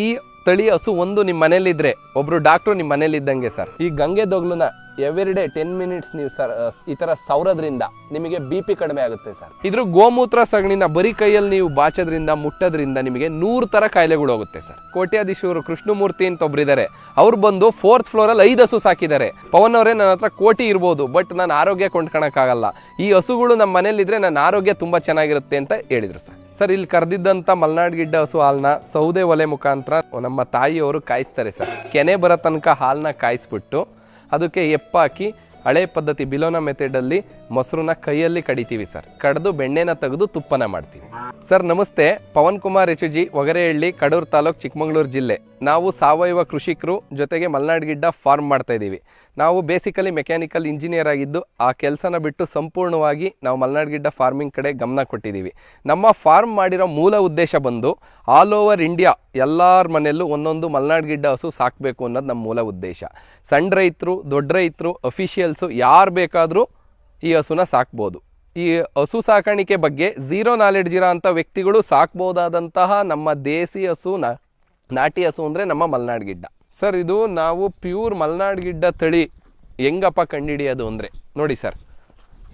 ಈ ತಳಿ ಹಸು ಒಂದು ನಿಮ್ಮ ಮನೇಲಿದ್ರೆ ಒಬ್ರು ಡಾಕ್ಟ್ರು ನಿಮ್ಮ ಮನೇಲಿ ಇದ್ದಂಗೆ ಸರ್. ಈ ಗಂಗೆ ದೊಗ್ಲುನ ಎವ್ರಿಡೇ 10 ಮಿನಿಟ್ಸ್ ನೀವು ಸರ್ ಈ ತರ ಸೌರದ್ರಿಂದ ನಿಮಗೆ BP ಕಡಿಮೆ ಆಗುತ್ತೆ ಸರ್. ಇದ್ರ ಗೋಮೂತ್ರ ಸಗಣಿನ ಬರೀ ಕೈಯಲ್ಲಿ ನೀವು ಬಾಚೋದ್ರಿಂದ ಮುಟ್ಟೋದ್ರಿಂದ ನಿಮಗೆ 100 ತರ ಕಾಯಿಲೆಗಳು ಹೋಗುತ್ತೆ ಸರ್. ಕೋಟ್ಯಾಧೀಶರು ಕೃಷ್ಣಮೂರ್ತಿ ಅಂತ ಒಬ್ರಿದ್ದಾರೆ, ಅವ್ರು ಬಂದು 4th ಫ್ಲೋರಲ್ಲಿ 5 ಹಸು ಸಾಕಿದ್ದಾರೆ. ಪವನ್ ಅವರೇ, ನನ್ನ ಹತ್ರ ಕೋಟಿ ಇರ್ಬೋದು, ಬಟ್ ನಾನು ಆರೋಗ್ಯ ಕೊಂಡ್ಕೊಳಕ್ಕಾಗಲ್ಲ. ಈ ಹಸುಗಳು ನಮ್ಮ ಮನೇಲಿದ್ರೆ ನನ್ನ ಆರೋಗ್ಯ ತುಂಬಾ ಚೆನ್ನಾಗಿರುತ್ತೆ ಅಂತ ಹೇಳಿದ್ರು ಸರ್. ಸರ್, ಇಲ್ಲಿ ಕರೆದಿದ್ದಂಥ ಮಲ್ನಾಡ್ ಗಿಡ್ಡ ಹಸು ಹಾಲನ್ನ ಸೌದೆ ಒಲೆ ಮುಖಾಂತರ ನಮ್ಮ ತಾಯಿಯವರು ಕಾಯಿಸ್ತಾರೆ ಸರ್. ಕೆನೆ ಬರೋ ತನಕ ಹಾಲನ್ನ ಕಾಯಿಸ್ಬಿಟ್ಟು ಅದಕ್ಕೆ ಎಪ್ಪಾಕಿ ಹಳೆ ಪದ್ಧತಿ ಬಿಲೋನ ಮೆಥಡಲ್ಲಿ ಮೊಸರನ್ನ ಕೈಯಲ್ಲಿ ಕಡಿತೀವಿ ಸರ್. ಕಡ್ದು ಬೆಣ್ಣೆನ ತೆಗೆದು ತುಪ್ಪನ ಮಾಡ್ತೀವಿ ಸರ್. ನಮಸ್ತೆ, ಪವನ್ ಕುಮಾರ್ ಎಚುಜಿ, ಒಗರೆಹಳ್ಳಿ, ಕಡೂರು ತಾಲೂಕು, ಚಿಕ್ಕಮಗಳೂರು ಜಿಲ್ಲೆ. ನಾವು ಸಾವಯವ ಕೃಷಿಕರು, ಜೊತೆಗೆ ಮಲ್ನಾಡ್ ಗಿಡ್ಡ ಫಾರ್ಮ್ ಮಾಡ್ತಾ ಇದ್ದೀವಿ. ನಾವು ಬೇಸಿಕಲಿ ಮೆಕ್ಯಾನಿಕಲ್ ಇಂಜಿನಿಯರ್ ಆಗಿದ್ದು ಆ ಕೆಲಸನ ಬಿಟ್ಟು ಸಂಪೂರ್ಣವಾಗಿ ನಾವು ಮಲ್ನಾಡ್ ಗಿಡ್ಡ ಫಾರ್ಮಿಂಗ್ ಕಡೆ ಗಮನ ಕೊಟ್ಟಿದ್ದೀವಿ. ನಮ್ಮ ಫಾರ್ಮ್ ಮಾಡಿರೋ ಮೂಲ ಉದ್ದೇಶ ಬಂದು ಆಲ್ ಓವರ್ ಇಂಡಿಯಾ ಎಲ್ಲರ ಮನೆಯಲ್ಲೂ ಒಂದೊಂದು ಮಲ್ನಾಡ್ ಗಿಡ್ಡ ಹಸು ಸಾಕಬೇಕು ಅನ್ನೋದು ನಮ್ಮ ಮೂಲ ಉದ್ದೇಶ. ಸಣ್ಣ ರೈತರು, ದೊಡ್ಡ ರೈತರು, ಅಫಿಷಿಯಲ್ಸು ಯಾರು ಬೇಕಾದರೂ ಈ ಹಸುನ ಸಾಕ್ಬೋದು. ಈ ಹಸು ಸಾಕಾಣಿಕೆ ಬಗ್ಗೆ ಝೀರೋ ನಾಲೆಡ್ಜ್ ಇರೋ ಅಂಥ ವ್ಯಕ್ತಿಗಳು ಸಾಕ್ಬೋದಾದಂತಹ ನಮ್ಮ ದೇಸಿ ಹಸು, ನಾಟಿ ಹಸು ಅಂದರೆ ನಮ್ಮ ಮಲ್ನಾಡ್ ಗಿಡ್ಡ ಸರ್. ಇದು ನಾವು ಪ್ಯೂರ್ ಮಲ್ನಾಡ್ ಗಿಡ್ಡ ತಳಿ ಹೆಂಗಪ್ಪ ಕಂಡುಹಿಡಿಯೋದು ಅಂದರೆ ನೋಡಿ ಸರ್,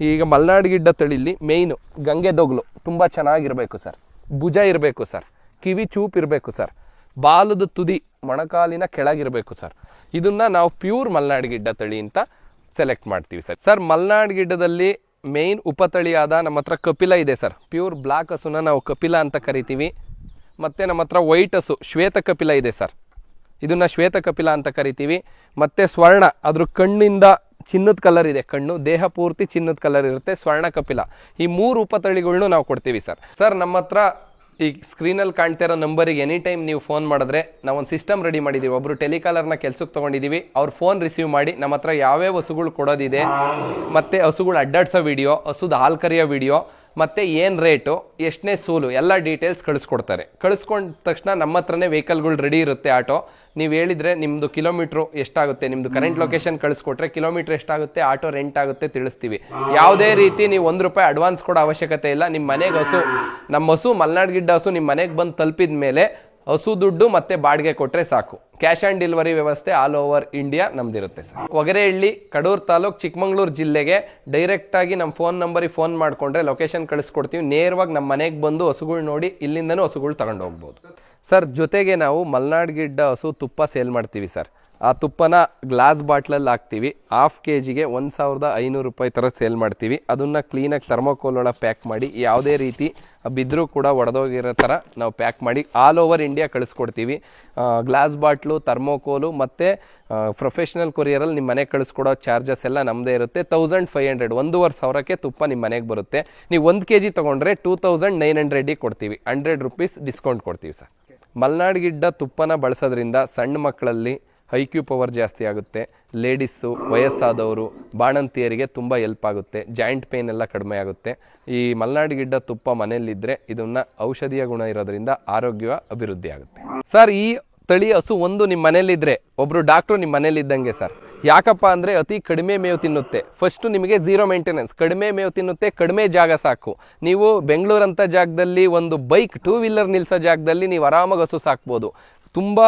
ಈಗ ಮಲ್ನಾಡ್ ಗಿಡ್ಡ ತಳಿಲಿ ಮೇಯ್ನು ಗಂಗೆ ದೊಗ್ಲು ತುಂಬ ಚೆನ್ನಾಗಿರಬೇಕು ಸರ್, ಭುಜ ಇರಬೇಕು ಸರ್, ಕಿವಿ ಚೂಪ್ ಇರಬೇಕು ಸರ್, ಬಾಲದ ತುದಿ ಮೊಣಕಾಲಿನ ಕೆಳಗಿರಬೇಕು ಸರ್. ಇದನ್ನ ನಾವು ಪ್ಯೂರ್ ಮಲ್ನಾಡ್ ಗಿಡ್ಡ ತಳಿ ಅಂತ ಸೆಲೆಕ್ಟ್ ಮಾಡ್ತೀವಿ ಸರ್. ಸರ್, ಮಲ್ನಾಡ್ ಗಿಡ್ಡದಲ್ಲಿ ಮೇಯ್ನ್ ಉಪತಳಿಯಾದ ನಮ್ಮ ಹತ್ರ ಕಪಿಲ ಇದೆ ಸರ್. ಪ್ಯೂರ್ ಬ್ಲ್ಯಾಕ್ ಹಸುನ ನಾವು ಕಪಿಲ ಅಂತ ಕರಿತೀವಿ. ಮತ್ತು ನಮ್ಮ ಹತ್ರ ವೈಟ್ ಹಸು ಶ್ವೇತ ಕಪಿಲ ಇದೆ ಸರ್, ಇದನ್ನ ಶ್ವೇತ ಕಪಿಲ ಅಂತ ಕರಿತೀವಿ. ಮತ್ತು ಸ್ವರ್ಣ, ಅದ್ರ ಕಣ್ಣಿಂದ ಚಿನ್ನದ ಕಲರ್ ಇದೆ, ಕಣ್ಣು ದೇಹ ಪೂರ್ತಿ ಚಿನ್ನದ ಕಲರ್ ಇರುತ್ತೆ, ಸ್ವರ್ಣ ಕಪಿಲ. ಈ 3 ಉಪತಳಿಗಳನ್ನೂ ನಾವು ಕೊಡ್ತೀವಿ ಸರ್. ಸರ್, ನಮ್ಮ ಹತ್ರ ಈ ಸ್ಕ್ರೀನಲ್ಲಿ ಕಾಣ್ತಿರೋ ನಂಬರಿಗೆ ಎನಿ ಟೈಮ್ ನೀವು ಫೋನ್ ಮಾಡಿದ್ರೆ ನಾವೊಂದು ಸಿಸ್ಟಮ್ ರೆಡಿ ಮಾಡಿದ್ದೀವಿ. ಒಬ್ಬರು ಟೆಲಿಕಾಲರ್ನ ಕೆಲಸಕ್ಕೆ ತೊಗೊಂಡಿದ್ದೀವಿ. ಅವ್ರ ಫೋನ್ ರಿಸೀವ್ ಮಾಡಿ ನಮ್ಮ ಹತ್ರ ಯಾವ್ಯಾವ ಹಸುಗಳು ಕೊಡೋದಿದೆ, ಮತ್ತು ಹಸುಗಳು ಅಡ್ಡಾಡ್ಸೋ ವಿಡಿಯೋ, ಹಸುದ ಹಾಲು ಕರಿಯೋ ವಿಡಿಯೋ, ಮತ್ತು ಏನು ರೇಟು, ಎಷ್ಟನೇ ಸೂಲು, ಎಲ್ಲ ಡೀಟೇಲ್ಸ್ ಕಳಿಸ್ಕೊಡ್ತಾರೆ. ಕಳಿಸ್ಕೊಂಡ ತಕ್ಷಣ ನಮ್ಮ ಹತ್ರನೇ ವೆಹಿಕಲ್ಗಳು ರೆಡಿ ಇರುತ್ತೆ, ಆಟೋ. ನೀವು ಹೇಳಿದರೆ ನಿಮ್ಮದು ಕಿಲೋಮೀಟ್ರು ಎಷ್ಟಾಗುತ್ತೆ, ನಿಮ್ಮದು ಕರೆಂಟ್ ಲೊಕೇಶನ್ ಕಳಿಸ್ಕೊಟ್ರೆ ಕಿಲೋಮೀಟ್ರ್ ಎಷ್ಟಾಗುತ್ತೆ, ಆಟೋ ರೆಂಟ್ ಆಗುತ್ತೆ ತಿಳಿಸ್ತೀವಿ. ಯಾವುದೇ ರೀತಿ ನೀವು ₹1 ಅಡ್ವಾನ್ಸ್ ಕೊಡೋ ಅವಶ್ಯಕತೆ ಇಲ್ಲ. ನಿಮ್ಮ ಮನೆಗೆ ಹಸು, ನಮ್ಮ ಹಸು ಮಲ್ನಾಡ್ ಗಿಡ್ಡ ಹಸು ನಿಮ್ಮ ಮನೆಗೆ ಬಂದು ತಲುಪಿದ ಮೇಲೆ ಹಸು ದುಡ್ಡು ಮತ್ತು ಬಾಡಿಗೆ ಕೊಟ್ಟರೆ ಸಾಕು. ಕ್ಯಾಶ್ ಆನ್ ಡೆಲಿವರಿ ವ್ಯವಸ್ಥೆ ಆಲ್ ಓವರ್ ಇಂಡಿಯಾ ನಮ್ದಿರುತ್ತೆ ಸರ್. ಒಗರೆಹಳ್ಳಿ, ಕಡೂರು ತಾಲೂಕು, ಚಿಕ್ಕಮಗಳೂರು ಜಿಲ್ಲೆಗೆ ಡೈರೆಕ್ಟಾಗಿ ನಮ್ಮ ಫೋನ್ ನಂಬರಿಗೆ ಫೋನ್ ಮಾಡಿಕೊಂಡ್ರೆ ಲೊಕೇಶನ್ ಕಳಿಸ್ಕೊಡ್ತೀವಿ. ನೇರವಾಗಿ ನಮ್ಮ ಮನೆಗೆ ಬಂದು ಹಸುಗಳು ನೋಡಿ ಇಲ್ಲಿಂದನೂ ಹಸುಗಳು ತಗೊಂಡು ಹೋಗ್ಬೋದು ಸರ್. ಜೊತೆಗೆ ನಾವು ಮಲ್ನಾಡ್ ಗಿಡ್ಡ ಹಸು ತುಪ್ಪ ಸೇಲ್ ಮಾಡ್ತೀವಿ ಸರ್. ಆ ತುಪ್ಪನ ಗ್ಲಾಸ್ ಬಾಟ್ಲಲ್ಲಿ ಹಾಕ್ತೀವಿ. ½ kgಗೆ ₹1,500 ಥರ ಸೇಲ್ ಮಾಡ್ತೀವಿ. ಅದನ್ನು ಕ್ಲೀನಾಗಿ ಥರ್ಮೋಕೋಲ್ ಒಳಗೆ ಪ್ಯಾಕ್ ಮಾಡಿ, ಯಾವುದೇ ರೀತಿ ಬಿದ್ದರೂ ಕೂಡ ಒಡೆದೋಗಿರೋ ಥರ ನಾವು ಪ್ಯಾಕ್ ಮಾಡಿ ಆಲ್ ಓವರ್ ಇಂಡಿಯಾ ಕಳಿಸ್ಕೊಡ್ತೀವಿ. ಗ್ಲಾಸ್ ಬಾಟ್ಲು, ಥರ್ಮೋಕೋಲು ಮತ್ತು ಪ್ರೊಫೆಷ್ನಲ್ ಕೊರಿಯರಲ್ಲಿ ನಿಮ್ಮ ಮನೆಗೆ ಕಳಿಸ್ಕೊಡೋ ಚಾರ್ಜಸ್ ಎಲ್ಲ ನಮ್ಮದೇ ಇರುತ್ತೆ. 1500 1,500ಕ್ಕೆ ತುಪ್ಪ ನಿಮ್ಮ ಮನೆಗೆ ಬರುತ್ತೆ. ನೀವು 1 kg ತೊಗೊಂಡ್ರೆ 2,900 ಕೊಡ್ತೀವಿ. ₹100 ಡಿಸ್ಕೌಂಟ್ ಕೊಡ್ತೀವಿ ಸರ್. ಮಲ್ನಾಡ್ ಗಿಡ್ಡ ತುಪ್ಪನ ಬಳಸೋದ್ರಿಂದ ಸಣ್ಣ ಮಕ್ಕಳಲ್ಲಿ IQ ಪವರ್ ಜಾಸ್ತಿ ಆಗುತ್ತೆ, ಲೇಡೀಸು, ವಯಸ್ಸಾದವರು, ಬಾಣಂತಿಯರಿಗೆ ತುಂಬ ಹೆಲ್ಪ್ ಆಗುತ್ತೆ, ಜಾಯಿಂಟ್ ಪೇನ್ ಎಲ್ಲ ಕಡಿಮೆ ಆಗುತ್ತೆ. ಈ ಮಲ್ನಾಡ್ ಗಿಡ್ಡ ತುಪ್ಪ ಮನೆಯಲ್ಲಿದ್ದರೆ ಇದನ್ನು ಔಷಧೀಯ ಗುಣ ಇರೋದ್ರಿಂದ ಆರೋಗ್ಯ ಅಭಿವೃದ್ಧಿ ಆಗುತ್ತೆ ಸರ್. ಈ ತಳಿ ಹಸು ಒಂದು ನಿಮ್ಮ ಮನೇಲಿದ್ರೆ ಒಬ್ಬರು ಡಾಕ್ಟ್ರು ನಿಮ್ಮ ಮನೇಲಿದ್ದಂಗೆ ಸರ್. ಯಾಕಪ್ಪ ಅಂದರೆ ಅತಿ ಕಡಿಮೆ ಮೇವು ತಿನ್ನುತ್ತೆ. ಫಸ್ಟು ನಿಮಗೆ ಝೀರೋ ಮೇಂಟೆನೆನ್ಸ್, ಕಡಿಮೆ ಮೇವು ತಿನ್ನುತ್ತೆ, ಕಡಿಮೆ ಜಾಗ ಸಾಕು. ನೀವು ಬೆಂಗಳೂರಂಥ ಜಾಗದಲ್ಲಿ ಒಂದು ಬೈಕ್ 2 ವೀಲರ್ ನಿಲ್ಲಿಸೋ ಜಾಗದಲ್ಲಿ ನೀವು ಆರಾಮಾಗಿ ಹಸು ಸಾಕ್ಬೋದು. ತುಂಬ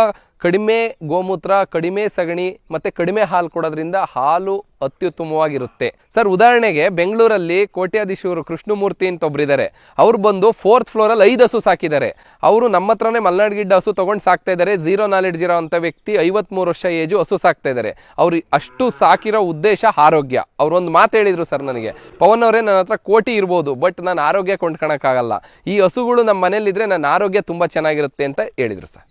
ಕಡಿಮೆ ಗೋಮೂತ್ರ, ಕಡಿಮೆ ಸಗಣಿ ಮತ್ತು ಕಡಿಮೆ ಹಾಲು ಕೊಡೋದ್ರಿಂದ ಹಾಲು ಅತ್ಯುತ್ತಮವಾಗಿರುತ್ತೆ ಸರ್. ಉದಾಹರಣೆಗೆ ಬೆಂಗಳೂರಲ್ಲಿ ಕೋಟ್ಯಾಧೀಶರು ಕೃಷ್ಣಮೂರ್ತಿ ಅಂತ ಒಬ್ರಿದ್ದಾರೆ, ಅವ್ರು ಬಂದು 4th ಫ್ಲೋರಲ್ಲಿ 5 ಹಸು ಸಾಕಿದ್ದಾರೆ. ಅವರು ನಮ್ಮ ಹತ್ರನೇ ಮಲ್ನಾಡ್ ಗಿಡ್ಡ ಹಸು ತೊಗೊಂಡು ಸಾಕ್ತಾ ಇದ್ದಾರೆ. ಝೀರೋ ನಾಲೆಡ್ಜ್ ಇರೋ ಅಂಥ ವ್ಯಕ್ತಿ, 53 ವರ್ಷ ಏಜು, ಹಸು ಸಾಕ್ತಾ ಇದ್ದಾರೆ. ಅವ್ರು ಅಷ್ಟು ಸಾಕಿರೋ ಉದ್ದೇಶ ಆರೋಗ್ಯ. ಅವ್ರೊಂದು ಮಾತು ಹೇಳಿದರು ಸರ್ ನನಗೆ, ಪವನ್ ಅವರೇ, ನನ್ನ ಹತ್ರ ಕೋಟಿ ಇರ್ಬೋದು, ಬಟ್ ನಾನು ಆರೋಗ್ಯ ಕೊಂಡ್ಕೊಳಕ್ಕಾಗಲ್ಲ. ಈ ಹಸುಗಳು ನಮ್ಮ ಮನೇಲಿದ್ರೆ ನನ್ನ ಆರೋಗ್ಯ ತುಂಬ ಚೆನ್ನಾಗಿರುತ್ತೆ ಅಂತ ಹೇಳಿದರು ಸರ್.